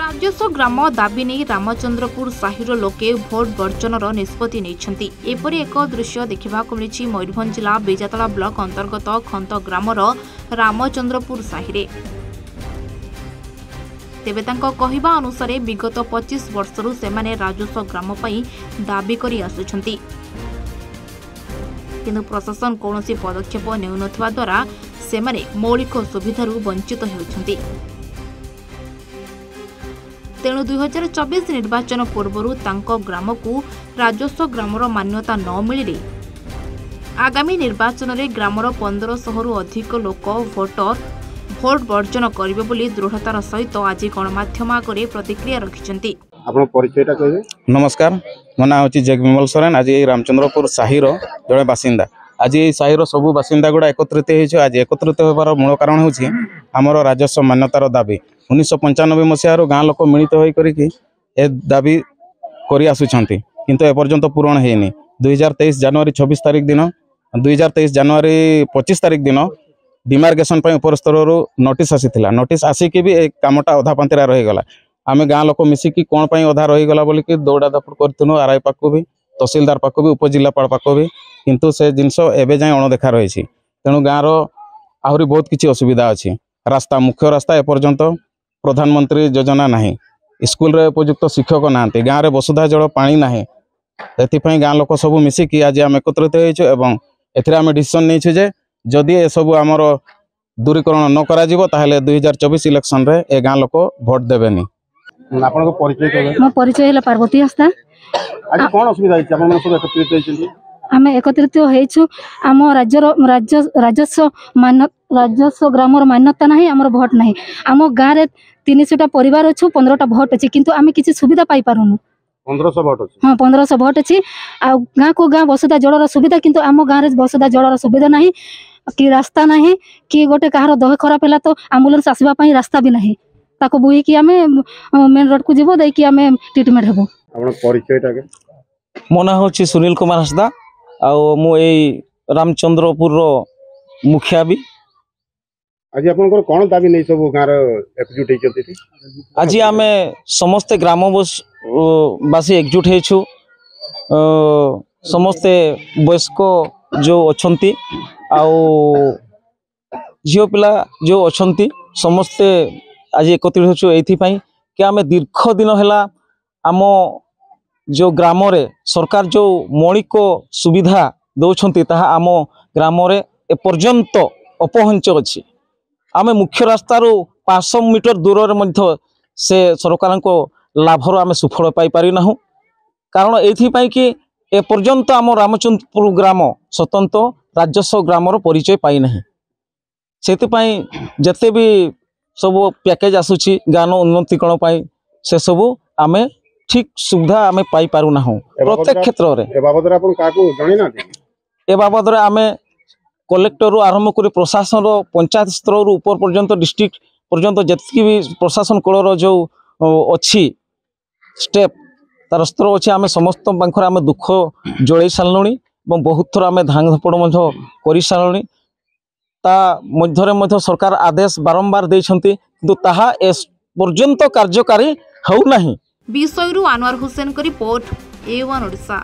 राजस्व ग्राम दाबी नहीं रामचंद्रपुर साहिर लोके भोट वर्जनर निष्पत्ति नेइछंती। एपरि एक दृश्य देखिबाकु मिलिछि मयूरभंज जिला बेजातला ब्लॉक अंतर्गत खंत ग्रामर रामचंद्रपुर साहिरे। तेबे तांको कहिबा अनुसार विगत 25 वर्षरु सेमाने राजस्व ग्राम पई दाबी करि आसुछंती, किंतु प्रशासन कौनसी पदक्षेप नेउनथवा द्वारा सेमाने मौलिक सुविधारु वंचित हेउछंती। तेणु 2024 निर्वाचन पूर्व तांको ग्राम को राजस्व ग्रामर मान्यता न मिलिले आगामी निर्वाचन में ग्रामर 1500 रु अधिक लोक भोट वर्जन करिवे बोली दृढ़तार सहित आज गणमाध्यम आगे प्रतिक्रिया रखिछंती। नमस्कार, मो ना होची जगविमल सोरेन। आज रामचंद्रपुर साहिर जड़े बासिंदा। आज साहिर सबू बासिंदा गुड़ा एकत्रित हो। आज एकत्रित होबार मूल कारण होची हमर राजस्व मान्यतार दाबी। 1995 मसीह गाँ लोक मिलित होकर दाबी कर आसुंट किंतु एपर्यंत पूरण होनी। 2023 जनवरी 26 तारिख दिन 2023 जनवरी 25 तारिख दिन डिमार्केशन उपर स्तर नोटिस आसीला। नोटिस आसिक भी कामटा अधा पांतिरा रहीगला। आम गाँ लोक मिसिकी कौन पर अधा रहीगला बोलिकी दौड़ा दापड़ करूँ आरआई पाक भी, तहसिलदार पाक भी, उपजिलापाल पाक भी, किंतु से जिनस एवं जाए अणदेखा रही। तेणु गाँव आहरी बहुत किसी असुविधा अच्छी। रास्ता मुख्य रास्ता एपर्यंत प्रधानमंत्री योजना नहीं, स्कूल रे उपयुक्त शिक्षक ना, गाँव में वसुधा जल पानी ना। एपाई गाँ लोक सब मिसिकी आज आम एकत्रित होमें डिसीजन नहीं जे जदि ए सब आमर दूरीकरण न करा 2024 इलेक्शन रे ए गाँ लोक भोट देवेनी। मो परिचय है पार्वती हस्ता। आज कौन असुविधा एकत्रित आम एकत्रित हो आम राजस्व ग्रामर मान्यता ना, आमर भोट ना। आम गाँव में 300टा परिवार अच्छु, 15टा भोट अच्छी, किंतु आम किसी सुविधा पाई पारुनु। 1500 भोट अच्छी। हाँ, 1500 भोट अच्छी। आ गाँ को गाँ वसुधा जलर सुविधा, किंतु आम गाँव में वसुधा जलर सुविधा ना कि रास्ता ना कि गोटे कहार देह खराब है तो आम्बुलांस आसवाई रास्ता भी ना। ताको बुही कि आम मेन रोड को जीव दे कि आम ट्रिटमेंट हेबो। मो ना होची सुनील कुमार हंसदा। मु रामचंद्रपुर मुखिया भी। आज आपनकर कोन दाबी नै सब गाँव एकजुट होती? आज आम समस्ते ग्रामवासी एकजुट होइछु। समस्ते वयस्क जो अच्छंती झील पिला जो अच्छंती समस्ते आज एकत्रित होछु एथि कि आम दीर्घ दिन है आम जो ग्राम रे सरकार जो मौलिक सुविधा दौरान ताहा आम ग्राम रे एपर्यंत अपहंच अच्छी। आम मुख्य रास्तार 500 मीटर दूर में से सरकार को लाभर आम सुफल पाई पारि ना। कारण एथि कि एपर्यंत आम रामचंद्रपुर ग्राम स्वतंत्र राजस्व ग्रामर परिचय पाई ना। से जिते भी सब पैकेज आसूची गाँव उन्नतिकरण से सबू आम ठीक सुविधा आम पाई पारु ना प्रत्येक क्षेत्र में। ए बाबद आम कलेक्टर आरंभ कर प्रशासन पंचायत स्तर ऊपर पर्यंत डिस्ट्रिक्ट पर्यंत जी भी प्रशासन कलर जो अच्छी स्टेप तार स्तर अच्छी आम समस्त पाखर आम दुख जड़े सारे बहुत थर आम धांग धपड़ कर सारे। ता मध्य सरकार आदेश बारंबार देछंती किंतु ताहा एस पर्यंत कार्यकारी होउ नाही। विषयरु अनवर हुसैन को रिपोर्ट A1 ओडिशा।